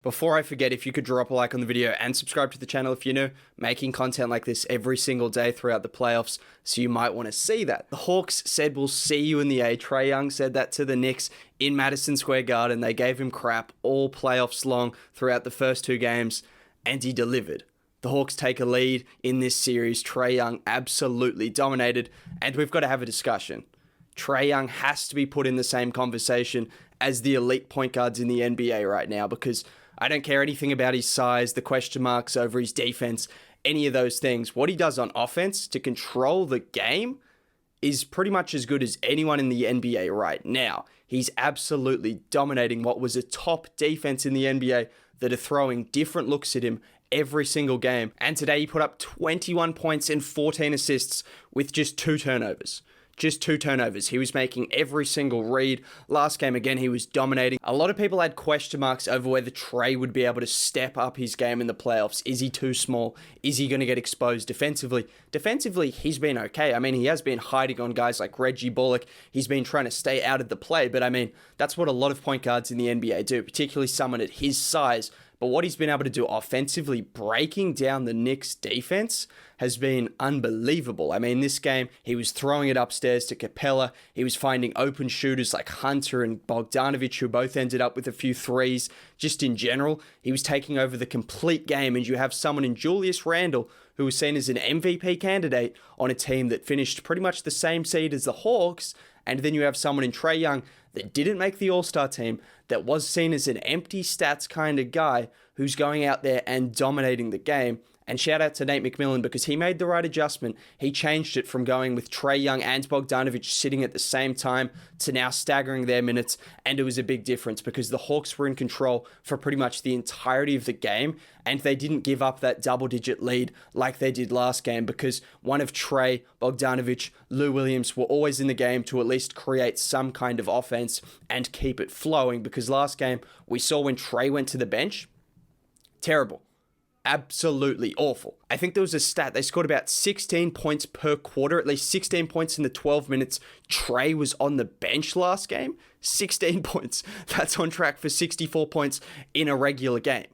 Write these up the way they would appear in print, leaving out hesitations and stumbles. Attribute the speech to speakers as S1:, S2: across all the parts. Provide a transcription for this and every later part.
S1: Before I forget, if you could drop a like on the video and subscribe to the channel if you're new, making content like this every single day throughout the playoffs, so you might want to see that. The Hawks said we'll see you in the A. Trae Young said that to the Knicks in Madison Square Garden. They gave him crap all playoffs long throughout the first two games, and he delivered. The Hawks take a lead in this series. Trae Young absolutely dominated, and we've got to have a discussion. Trae Young has to be put in the same conversation as the elite point guards in the NBA right now, because I don't care anything about his size, the question marks over his defense, any of those things. What he does on offense to control the game is pretty much as good as anyone in the NBA right now. He's absolutely dominating what was a top defense in the NBA that are throwing different looks at him every single game. And today he put up 21 points and 14 assists with just two turnovers. Just two turnovers. He was making every single read. Last game, again, he was dominating. A lot of people had question marks over whether Trae would be able to step up his game in the playoffs. Is he too small? Is he going to get exposed defensively? Defensively, he's been okay. I mean, he has been hiding on guys like Reggie Bullock. He's been trying to stay out of the play. But I mean, that's what a lot of point guards in the NBA do, particularly someone at his size. But what he's been able to do offensively, breaking down the Knicks defense, has been unbelievable. I mean, this game, he was throwing it upstairs to Capella. He was finding open shooters like Hunter and Bogdanovic, who both ended up with a few threes. Just in general, he was taking over the complete game. And you have someone in Julius Randle, who was seen as an MVP candidate on a team that finished pretty much the same seed as the Hawks. And then you have someone in Trae Young that didn't make the All-Star team, that was seen as an empty stats kind of guy who's going out there and dominating the game. And shout out to Nate McMillan, because he made the right adjustment. He changed it from going with Trae Young and Bogdanovic sitting at the same time to now staggering their minutes. And it was a big difference because the Hawks were in control for pretty much the entirety of the game. And they didn't give up that double-digit lead like they did last game, because one of Trae, Bogdanovic, Lou Williams were always in the game to at least create some kind of offense and keep it flowing. Because last game, we saw when Trae went to the bench, terrible. Absolutely awful. I think there was a stat, they scored about 16 points per quarter, at least 16 points in the 12 minutes Trae was on the bench last game. 16 points. That's on track for 64 points in a regular game.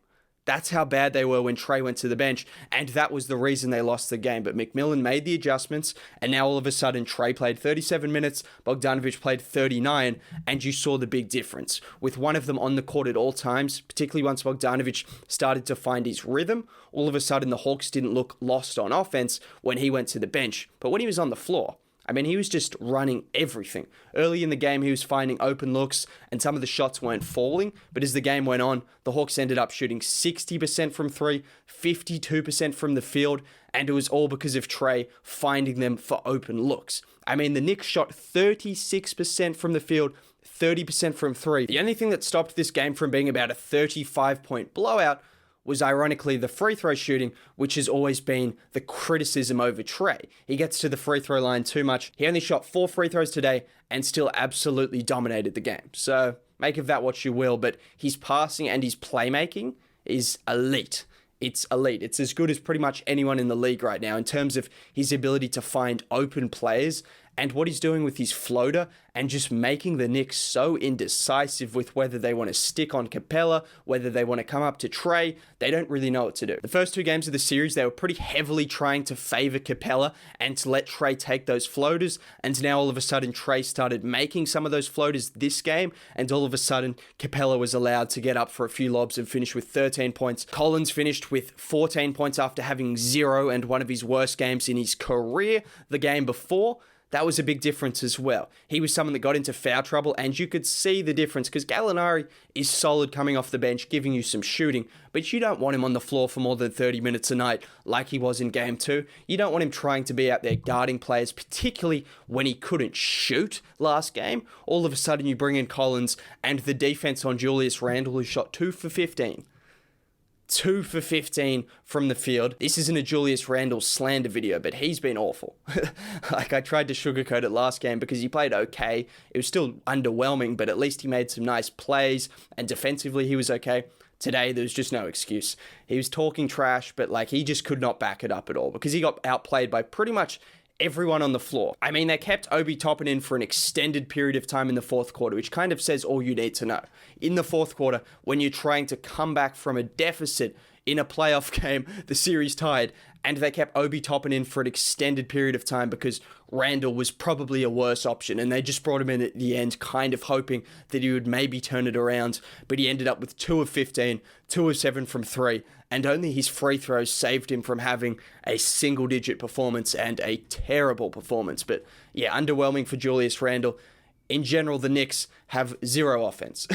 S1: That's how bad they were when Trae went to the bench, and that was the reason they lost the game. But McMillan made the adjustments, and now all of a sudden Trae played 37 minutes, Bogdanovic played 39, and you saw the big difference. With one of them on the court at all times, particularly once Bogdanovic started to find his rhythm, all of a sudden the Hawks didn't look lost on offense when he went to the bench. But when he was on the floor, I mean, he was just running everything. Early in the game, he was finding open looks, and some of the shots weren't falling. But as the game went on, the Hawks ended up shooting 60% from three, 52% from the field, and it was all because of Trae finding them for open looks. I mean, the Knicks shot 36% from the field, 30% from three. The only thing that stopped this game from being about a 35-point blowout was ironically the free throw shooting, which has always been the criticism over Trae. He gets to the free throw line too much. He only shot 4 free throws today and still absolutely dominated the game. So make of that what you will, but his passing and his playmaking is elite. It's elite. It's as good as pretty much anyone in the league right now in terms of his ability to find open players and what he's doing with his floater and just making the Knicks so indecisive with whether they want to stick on Capella, whether they want to come up to Trae. They don't really know what to do. The first two games of the series, they were pretty heavily trying to favor Capella and to let Trae take those floaters. And now all of a sudden, Trae started making some of those floaters this game. And all of a sudden, Capella was allowed to get up for a few lobs and finish with 13 points. Collins finished with 14 points after having 0 and one of his worst games in his career the game before. That was a big difference as well. He was someone that got into foul trouble, and you could see the difference because Gallinari is solid coming off the bench, giving you some shooting, but you don't want him on the floor for more than 30 minutes a night like he was in Game 2. You don't want him trying to be out there guarding players, particularly when he couldn't shoot last game. All of a sudden, you bring in Collins and the defense on Julius Randle, who shot 2 for 15. 2 for 15 from the field. This isn't a Julius Randle slander video, but he's been awful. Like, I tried to sugarcoat it last game because he played okay. It was still underwhelming, but at least he made some nice plays, and defensively he was okay. Today, there was just no excuse. He was talking trash, but like he just could not back it up at all because he got outplayed by pretty much everyone on the floor. I mean, they kept Obi Toppin in for an extended period of time in the fourth quarter, which kind of says all you need to know. In the fourth quarter, when you're trying to come back from a deficit in a playoff game, the series tied, and they kept Obi Toppin in for an extended period of time because Randall was probably a worse option, and they just brought him in at the end, kind of hoping that he would maybe turn it around, but he ended up with 2 of 15, 2 of 7 from 3, and only his free throws saved him from having a single-digit performance and a terrible performance. But yeah, underwhelming for Julius Randle. In general, the Knicks have zero offense.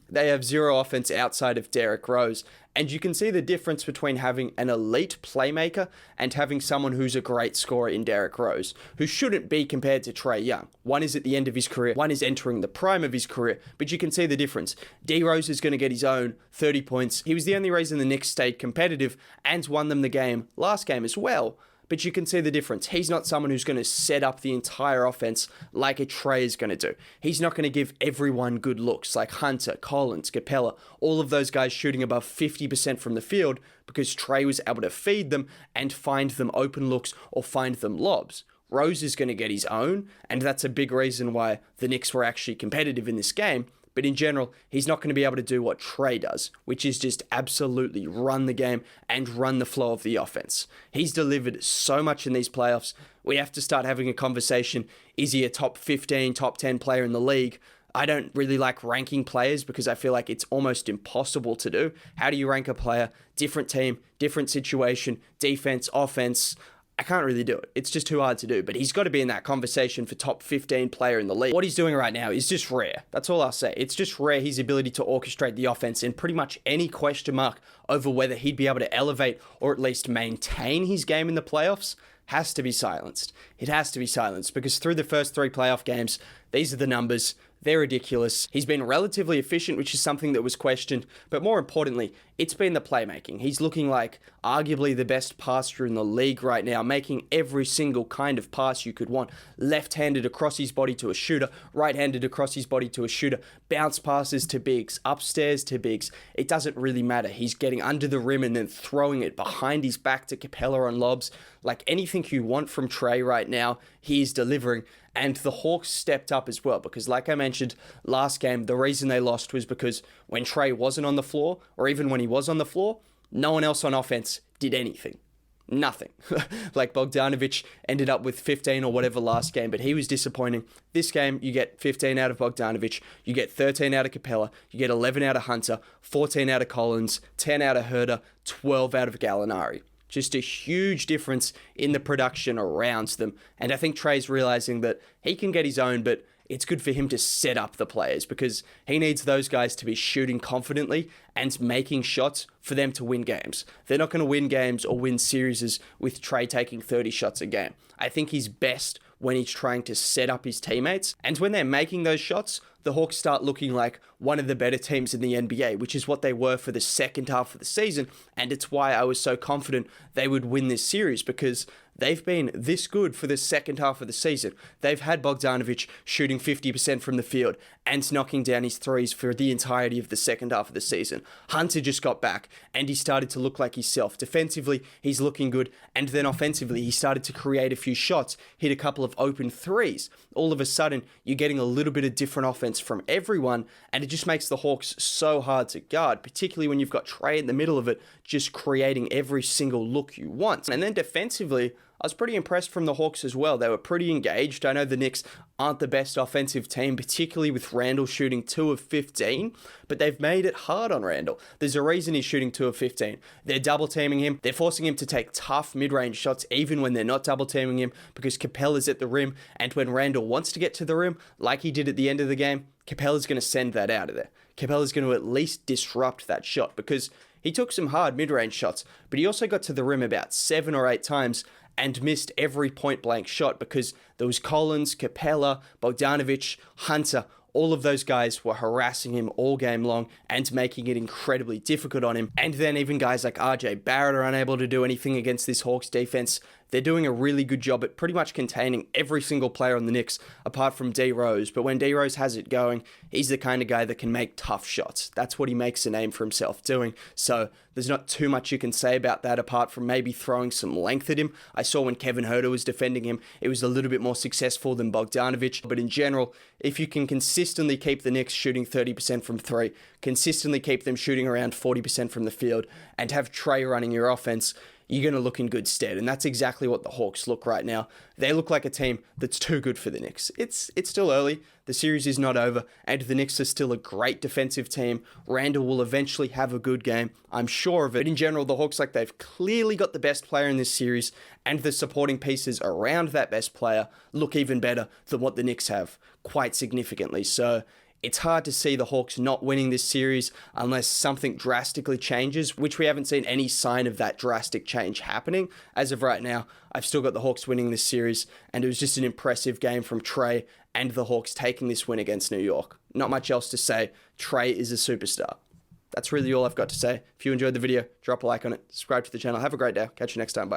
S1: They have zero offense outside of Derrick Rose. And you can see the difference between having an elite playmaker and having someone who's a great scorer in Derrick Rose, who shouldn't be compared to Trae Young. One is at the end of his career, one is entering the prime of his career, but you can see the difference. D Rose is going to get his own 30 points. He was the only reason the Knicks stayed competitive and won them the game last game as well. But you can see the difference. He's not someone who's going to set up the entire offense like a Trae is going to do. He's not going to give everyone good looks like Hunter, Collins, Capella, all of those guys shooting above 50% from the field because Trae was able to feed them and find them open looks or find them lobs. Rose is going to get his own, and that's a big reason why the Knicks were actually competitive in this game. But in general, he's not going to be able to do what Trae does, which is just absolutely run the game and run the flow of the offense. He's delivered so much in these playoffs. We have to start having a conversation. Is he a top 15, top 10 player in the league? I don't really like ranking players because I feel like it's almost impossible to do. How do you rank a player? Different team, different situation, defense, offense. I can't really do it. It's just too hard to do. But he's got to be in that conversation for top 15 player in the league. What he's doing right now is just rare. That's all I'll say. It's just rare, his ability to orchestrate the offense, and pretty much any question mark over whether he'd be able to elevate or at least maintain his game in the playoffs has to be silenced. It has to be silenced because through the first 3 playoff games, these are the numbers. They're ridiculous. He's been relatively efficient, which is something that was questioned. But more importantly, it's been the playmaking. He's looking like arguably the best passer in the league right now, making every single kind of pass you could want. Left-handed across his body to a shooter, right-handed across his body to a shooter, bounce passes to bigs, upstairs to bigs. It doesn't really matter. He's getting under the rim and then throwing it behind his back to Capella on lobs. Like anything you want from Trae right now, he is delivering. And the Hawks stepped up as well because, like I mentioned last game, the reason they lost was because when Trae wasn't on the floor, or even when he was on the floor, no one else on offense did anything. Nothing. Like Bogdanovic ended up with 15 or whatever last game, but he was disappointing. This game, you get 15 out of Bogdanovic, you get 13 out of Capella, you get 11 out of Hunter, 14 out of Collins, 10 out of Herter, 12 out of Gallinari. Just a huge difference in the production around them. And I think Trae's realizing that he can get his own, but it's good for him to set up the players because he needs those guys to be shooting confidently and making shots for them to win games. They're not going to win games or win series with Trae taking 30 shots a game. I think he's best when he's trying to set up his teammates. And when they're making those shots, the Hawks start looking like one of the better teams in the NBA, which is what they were for the second half of the season. And it's why I was so confident they would win this series because they've been this good for the second half of the season. They've had Bogdanovic shooting 50% from the field and knocking down his threes for the entirety of the second half of the season. Hunter just got back and he started to look like himself. Defensively, he's looking good. And then offensively, he started to create a few shots, hit a couple of open threes. All of a sudden, you're getting a little bit of different offense from everyone, and it just makes the Hawks so hard to guard, particularly when you've got Trae in the middle of it, just creating every single look you want. And then defensively, I was pretty impressed from the Hawks as well. They were pretty engaged. I know the Knicks aren't the best offensive team, particularly with Randle shooting 2 of 15, but they've made it hard on Randle. There's a reason he's shooting 2 of 15. They're double teaming him. They're forcing him to take tough mid-range shots even when they're not double teaming him because Capella's at the rim, and when Randle wants to get to the rim, like he did at the end of the game, Capella's going to send that out of there. Capella's going to at least disrupt that shot because he took some hard mid-range shots, but he also got to the rim about 7 or 8 times and missed every point-blank shot because there was Collins, Capella, Bogdanovic, Hunter. All of those guys were harassing him all game long and making it incredibly difficult on him. And then even guys like RJ Barrett are unable to do anything against this Hawks defense. they're doing a really good job at pretty much containing every single player on the Knicks, apart from D Rose. But when D Rose has it going, he's the kind of guy that can make tough shots. That's what he makes a name for himself doing. So there's not too much you can say about that, apart from maybe throwing some length at him. I saw when Kevin Huerter was defending him, it was a little bit more successful than Bogdanovic. But in general, if you can consistently keep the Knicks shooting 30% from three, consistently keep them shooting around 40% from the field, and have Trae running your offense, you're going to look in good stead. And that's exactly what the Hawks look right now. They look like a team that's too good for the Knicks. It's still early. The series is not over, and the Knicks are still a great defensive team. Randall will eventually have a good game, I'm sure of it. But in general, the Hawks, like, they've clearly got the best player in this series, and the supporting pieces around that best player look even better than what the Knicks have, quite significantly. So it's hard to see the Hawks not winning this series unless something drastically changes, which we haven't seen any sign of that drastic change happening. As of right now, I've still got the Hawks winning this series, and it was just an impressive game from Trae and the Hawks taking this win against New York. Not much else to say. Trae is a superstar. That's really all I've got to say. If you enjoyed the video, drop a like on it, subscribe to the channel. Have a great day. Catch you next time. Bye.